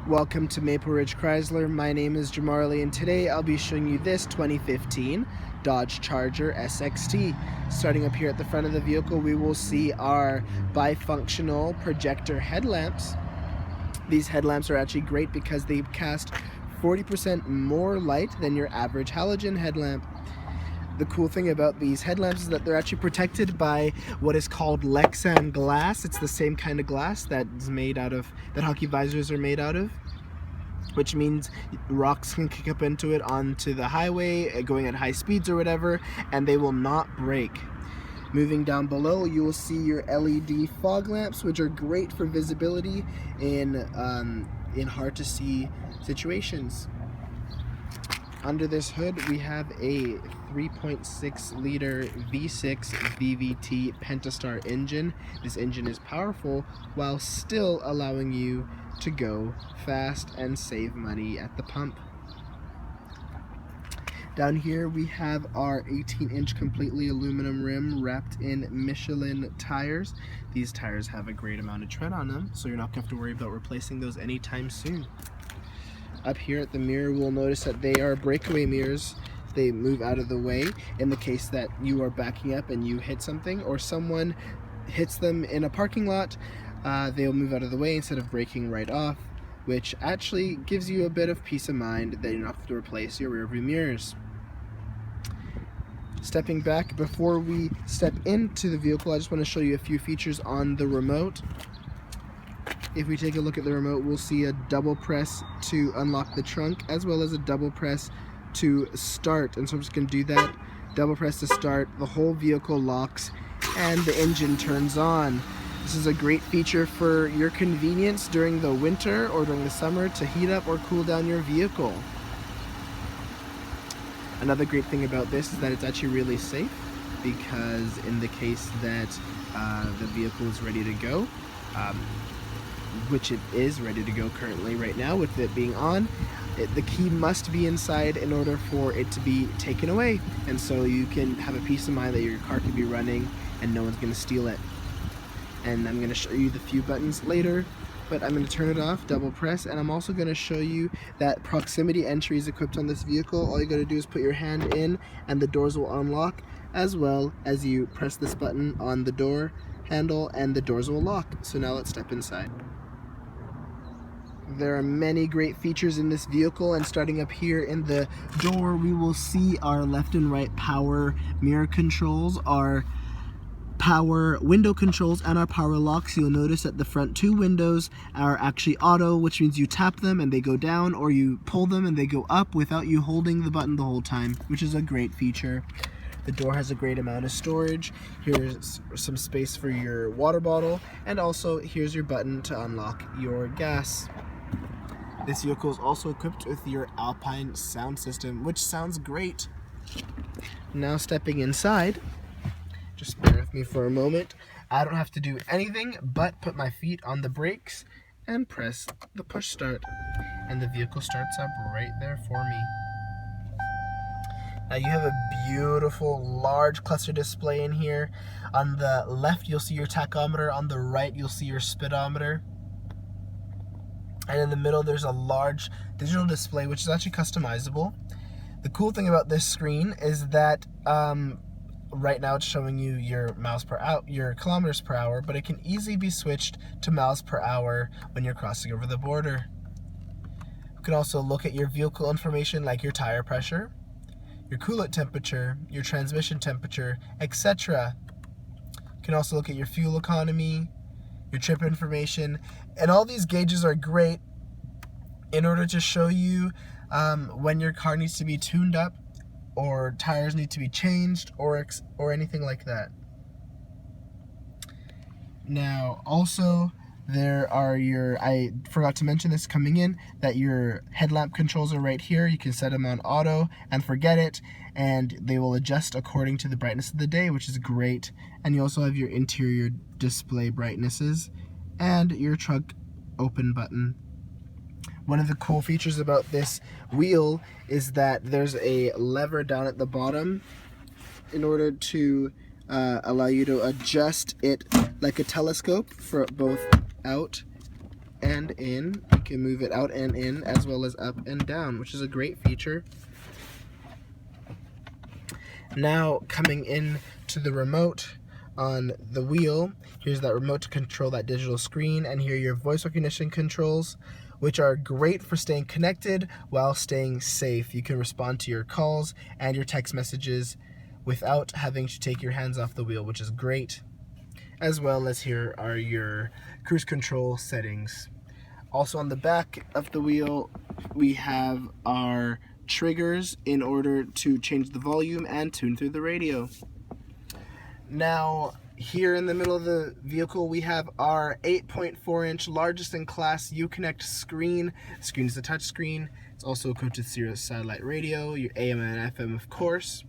Welcome to Maple Ridge Chrysler. My name is Jamarley, and today I'll be showing you this 2015 Dodge Charger SXT. Starting up here at the front of the vehicle, we will see our bifunctional projector headlamps. These headlamps are actually great because they cast 40% more light than your average halogen headlamp. The cool thing about these headlamps is that they're actually protected by what is called Lexan glass. It's the same kind of glass that hockey visors are made out of, which means rocks can kick up into it onto the highway, going at high speeds or whatever, and they will not break. Moving down below, you will see your LED fog lamps, which are great for visibility in hard to see situations. Under this hood, we have a 3.6 liter V6 VVT Pentastar engine. This engine is powerful while still allowing you to go fast and save money at the pump. Down here we have our 18-inch completely aluminum rim wrapped in Michelin tires. These tires have a great amount of tread on them, so you're not going to have to worry about replacing those anytime soon. Up here at the mirror, we'll notice that they are breakaway mirrors. They move out of the way in the case that you are backing up and you hit something, or someone hits them in a parking lot. They'll move out of the way instead of breaking right off, which actually gives you a bit of peace of mind that you don't have to replace your rear view mirrors. Stepping back, before we step into the vehicle, I just want to show you a few features on the remote. If we take a look at the remote, we'll see a double press to unlock the trunk, as well as a double press to start. And so I'm just going to do that. Double press to start, the whole vehicle locks, and the engine turns on. This is a great feature for your convenience during the winter or during the summer to heat up or cool down your vehicle. Another great thing about this is that it's actually really safe, because in the case that the vehicle is ready to go, which it is ready to go currently right now with it being on, the key must be inside in order for it to be taken away, and so you can have a peace of mind that your car can be running and no one's going to steal it. And I'm going to show you the few buttons later, but I'm going to turn it off, double press, and I'm also going to show you that proximity entry is equipped on this vehicle. All you got to do is put your hand in and the doors will unlock, as well as you press this button on the door handle and the doors will lock. So now let's step inside. There are many great features in this vehicle, and starting up here in the door, we will see our left and right power mirror controls, our power window controls, and our power locks. You'll notice that the front two windows are actually auto, which means you tap them and they go down, or you pull them and they go up without you holding the button the whole time, which is a great feature. The door has a great amount of storage. Here's some space for your water bottle, and also here's your button to unlock your gas. This vehicle is also equipped with your Alpine sound system, which sounds great. Now stepping inside, just bear with me for a moment. I don't have to do anything but put my feet on the brakes and press the push start, and the vehicle starts up right there for me. Now you have a beautiful large cluster display in here. On the left you'll see your tachometer, on the right you'll see your speedometer. And in the middle there's a large digital display which is actually customizable. The cool thing about this screen is that right now it's showing you your your kilometers per hour, but it can easily be switched to miles per hour when you're crossing over the border. You can also look at your vehicle information like your tire pressure, your coolant temperature, your transmission temperature, etc. You can also look at your fuel economy, your trip information, and all these gauges are great in order to show you when your car needs to be tuned up, or tires need to be changed, or anything like that. Now also there are I forgot to mention this coming in, that your headlamp controls are right here. You can set them on auto and forget it, and they will adjust according to the brightness of the day, which is great. And you also have your interior display brightnesses and your trunk open button. One of the cool features about this wheel is that there's a lever down at the bottom in order to allow you to adjust it like a telescope for both out and in. You can move it out and in, as well as up and down, which is a great feature. Now, coming in to the remote on the wheel, here's that remote to control that digital screen, and here are your voice recognition controls, which are great for staying connected while staying safe. You can respond to your calls and your text messages without having to take your hands off the wheel, which is great. As well as here are your cruise control settings. Also on the back of the wheel, we have our triggers in order to change the volume and tune through the radio. Now, here in the middle of the vehicle, we have our 8.4-inch largest in class Uconnect screen. The screen is a touch screen. It's also equipped with Sirius satellite radio, your AM and FM, of course.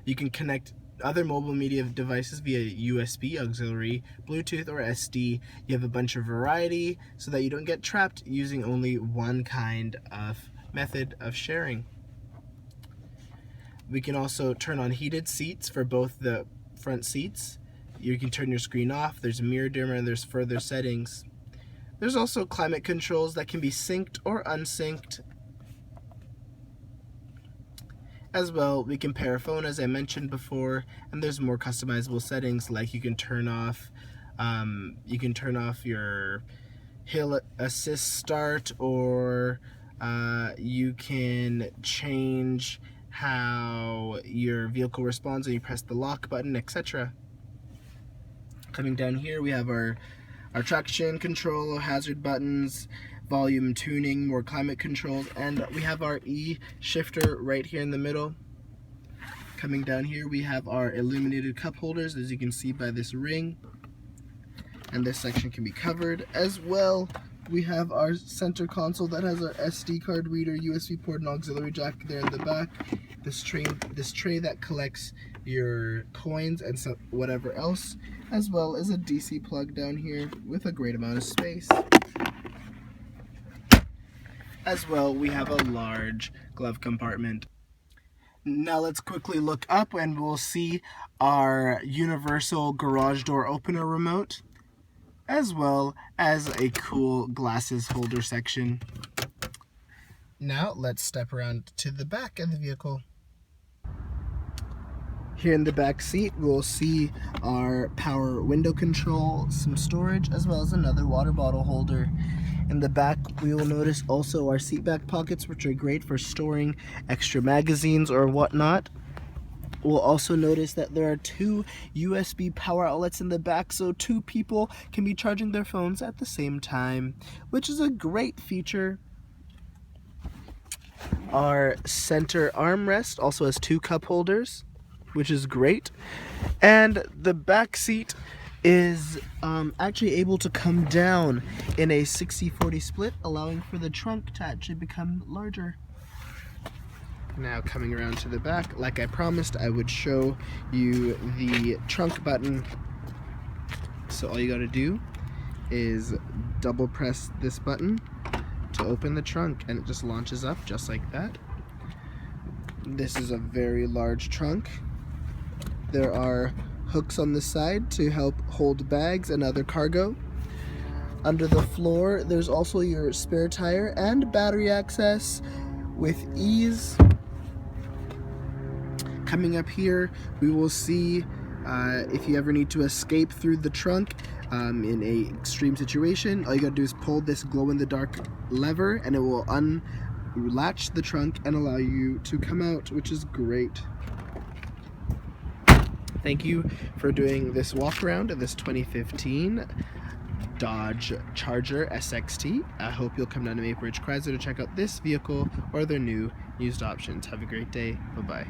You can connect other mobile media devices via USB, auxiliary, Bluetooth, or SD. You have a bunch of variety so that you don't get trapped using only one kind of method of sharing. We can also turn on heated seats for both the front seats. You can turn your screen off. There's a mirror dimmer and there's further settings. There's also climate controls that can be synced or unsynced. As well, we can pair a phone, as I mentioned before, and there's more customizable settings, like you can turn off your hill assist start, or you can change how your vehicle responds when you press the lock button, etc. Coming down here, we have our traction control, hazard buttons, volume tuning, more climate controls, and we have our E shifter right here in the middle. Coming down here, we have our illuminated cup holders, as you can see by this ring, and this section can be covered. As well, we have our center console that has our SD card reader, USB port, and auxiliary jack there in the back. This tray that collects your coins and whatever else, as well as a DC plug down here with a great amount of space. As well, we have a large glove compartment. Now let's quickly look up and we'll see our universal garage door opener remote, as well as a cool glasses holder section. Now let's step around to the back of the vehicle. Here in the back seat, we'll see our power window control, some storage, as well as another water bottle holder. In the back, we will notice also our seat back pockets, which are great for storing extra magazines or whatnot. We'll also notice that there are 2 USB power outlets in the back, so 2 people can be charging their phones at the same time, which is a great feature. Our center armrest also has 2 cup holders, which is great. And the back seat is actually able to come down in a 60-40 split, allowing for the trunk to actually become larger. Now coming around to the back, like I promised, I would show you the trunk button. So all you gotta do is double press this button to open the trunk, and it just launches up just like that. This is a very large trunk. There are hooks on the side to help hold bags and other cargo. Under the floor, there's also your spare tire and battery access with ease. Coming up here, we will see if you ever need to escape through the trunk in a extreme situation, all you gotta do is pull this glow-in-the-dark lever and it will unlatch the trunk and allow you to come out, which is great. Thank you for doing this walk around of this 2015 Dodge Charger SXT. I hope you'll come down to Maple Ridge Chrysler to check out this vehicle or their new used options. Have a great day. Bye-bye.